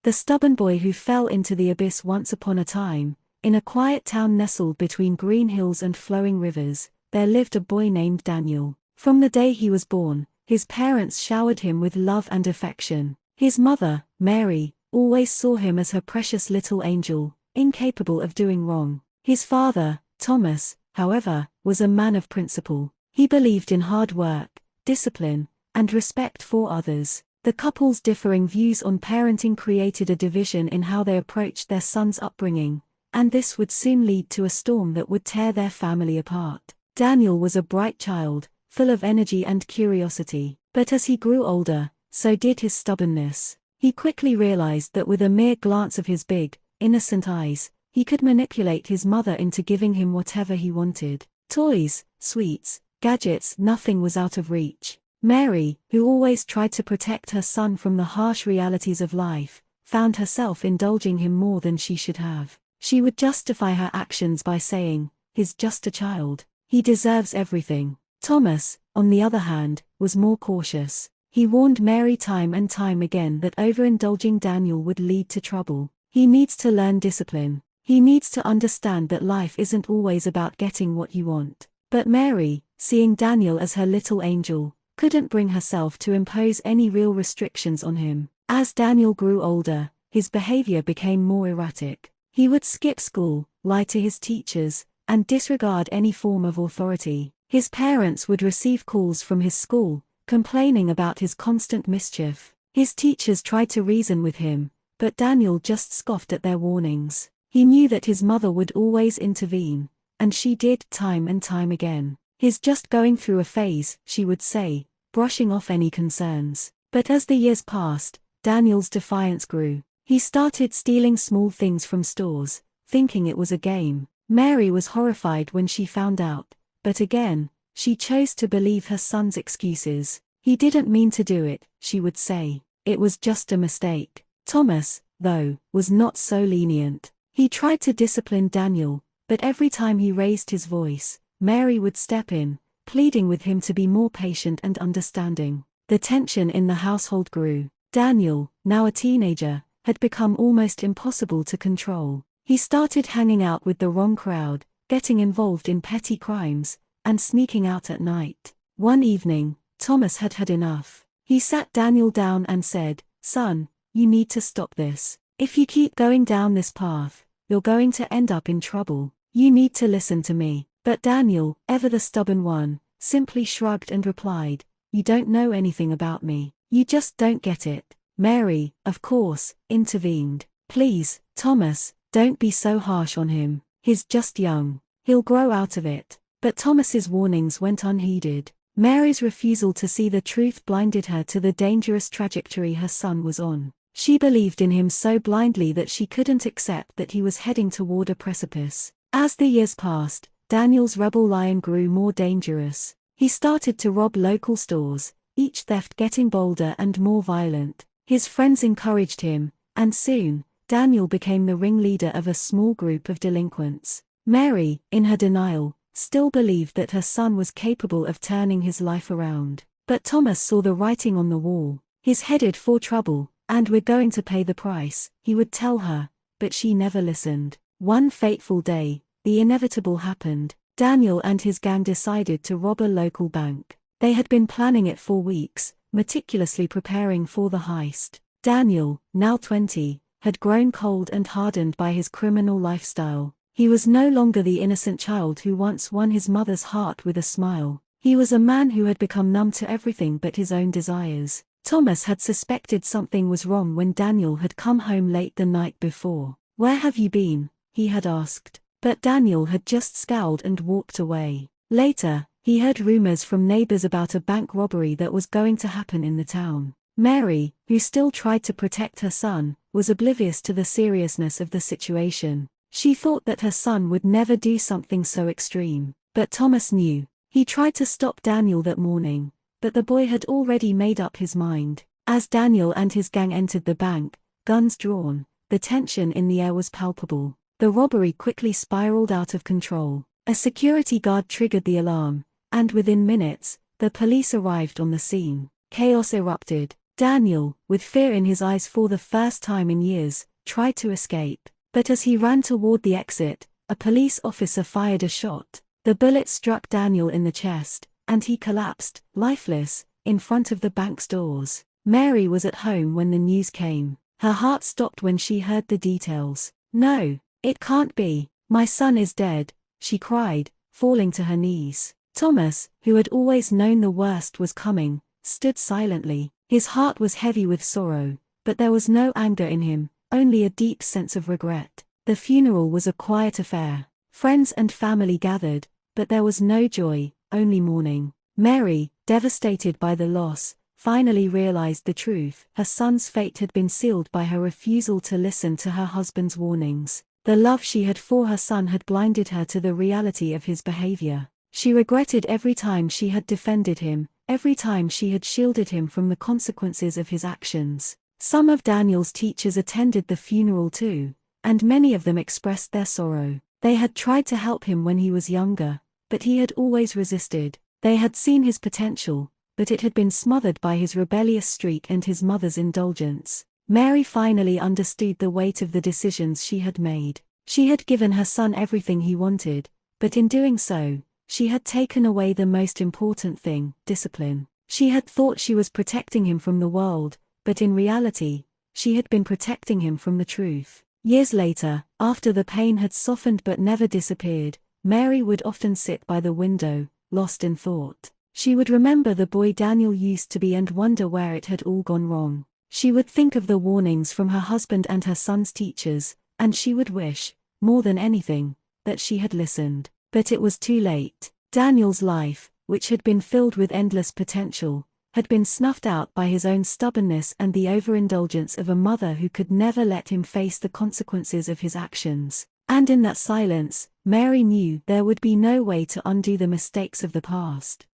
The stubborn boy who fell into the abyss once upon a time. In a quiet town nestled between green hills and flowing rivers, there lived a boy named Daniel. From the day he was born, his parents showered him with love and affection. His mother, Mary, always saw him as her precious little angel, incapable of doing wrong. His father, Thomas, however, was a man of principle. He believed in hard work, discipline, and respect for others. The couple's differing views on parenting created a division in how they approached their son's upbringing, and this would soon lead to a storm that would tear their family apart. Daniel was a bright child, full of energy and curiosity, but as he grew older, so did his stubbornness. He quickly realized that with a mere glance of his big, innocent eyes, he could manipulate his mother into giving him whatever he wanted. Toys, sweets, gadgets, nothing was out of reach. Mary, who always tried to protect her son from the harsh realities of life, found herself indulging him more than she should have. She would justify her actions by saying, "He's just a child. He deserves everything." Thomas, on the other hand, was more cautious. He warned Mary time and time again that overindulging Daniel would lead to trouble. He needs to learn discipline. He needs to understand that life isn't always about getting what you want. But Mary, seeing Daniel as her little angel, couldn't bring herself to impose any real restrictions on him. As Daniel grew older, his behavior became more erratic. He would skip school, lie to his teachers, and disregard any form of authority. His parents would receive calls from his school, complaining about his constant mischief. His teachers tried to reason with him, but Daniel just scoffed at their warnings. He knew that his mother would always intervene, and she did time and time again. "He's just going through a phase," she would say, brushing off any concerns. But as the years passed, Daniel's defiance grew. He started stealing small things from stores, thinking it was a game. Mary was horrified when she found out, but again, she chose to believe her son's excuses. "He didn't mean to do it," she would say. "It was just a mistake." Thomas, though, was not so lenient. He tried to discipline Daniel, but every time he raised his voice, Mary would step in, pleading with him to be more patient and understanding. The tension in the household grew. Daniel, now a teenager, had become almost impossible to control. He started hanging out with the wrong crowd, getting involved in petty crimes, and sneaking out at night. One evening, Thomas had had enough. He sat Daniel down and said, "Son, you need to stop this. If you keep going down this path, you're going to end up in trouble. You need to listen to me." But Daniel, ever the stubborn one, simply shrugged and replied, "You don't know anything about me. You just don't get it." Mary, of course, intervened. "Please, Thomas, don't be so harsh on him. He's just young. He'll grow out of it." But Thomas's warnings went unheeded. Mary's refusal to see the truth blinded her to the dangerous trajectory her son was on. She believed in him so blindly that she couldn't accept that he was heading toward a precipice. As the years passed, Daniel's rebel lion grew more dangerous. He started to rob local stores, each theft getting bolder and more violent. His friends encouraged him, and soon, Daniel became the ringleader of a small group of delinquents. Mary, in her denial, still believed that her son was capable of turning his life around. But Thomas saw the writing on the wall. "He's headed for trouble, and we're going to pay the price," he would tell her, but she never listened. One fateful day, the inevitable happened. Daniel and his gang decided to rob a local bank. They had been planning it for weeks, meticulously preparing for the heist. Daniel, now 20, had grown cold and hardened by his criminal lifestyle. He was no longer the innocent child who once won his mother's heart with a smile. He was a man who had become numb to everything but his own desires. Thomas had suspected something was wrong when Daniel had come home late the night before. "Where have you been?" he had asked. But Daniel had just scowled and walked away. Later, he heard rumors from neighbors about a bank robbery that was going to happen in the town. Mary, who still tried to protect her son, was oblivious to the seriousness of the situation. She thought that her son would never do something so extreme. But Thomas knew. He tried to stop Daniel that morning, but the boy had already made up his mind. As Daniel and his gang entered the bank, guns drawn, the tension in the air was palpable. The robbery quickly spiraled out of control. A security guard triggered the alarm, and within minutes, the police arrived on the scene. Chaos erupted. Daniel, with fear in his eyes for the first time in years, tried to escape. But as he ran toward the exit, a police officer fired a shot. The bullet struck Daniel in the chest, and he collapsed, lifeless, in front of the bank's doors. Mary was at home when the news came. Her heart stopped when she heard the details. "No, it can't be. My son is dead," she cried, falling to her knees. Thomas, who had always known the worst was coming, stood silently. His heart was heavy with sorrow, but there was no anger in him, only a deep sense of regret. The funeral was a quiet affair. Friends and family gathered, but there was no joy, only mourning. Mary, devastated by the loss, finally realized the truth. Her son's fate had been sealed by her refusal to listen to her husband's warnings. The love she had for her son had blinded her to the reality of his behavior. She regretted every time she had defended him, every time she had shielded him from the consequences of his actions. Some of Daniel's teachers attended the funeral too, and many of them expressed their sorrow. They had tried to help him when he was younger, but he had always resisted. They had seen his potential, but it had been smothered by his rebellious streak and his mother's indulgence. Mary finally understood the weight of the decisions she had made. She had given her son everything he wanted, but in doing so, she had taken away the most important thing, discipline. She had thought she was protecting him from the world, but in reality, she had been protecting him from the truth. Years later, after the pain had softened but never disappeared, Mary would often sit by the window, lost in thought. She would remember the boy Daniel used to be and wonder where it had all gone wrong. She would think of the warnings from her husband and her son's teachers, and she would wish, more than anything, that she had listened. But it was too late. Daniel's life, which had been filled with endless potential, had been snuffed out by his own stubbornness and the overindulgence of a mother who could never let him face the consequences of his actions. And in that silence, Mary knew there would be no way to undo the mistakes of the past.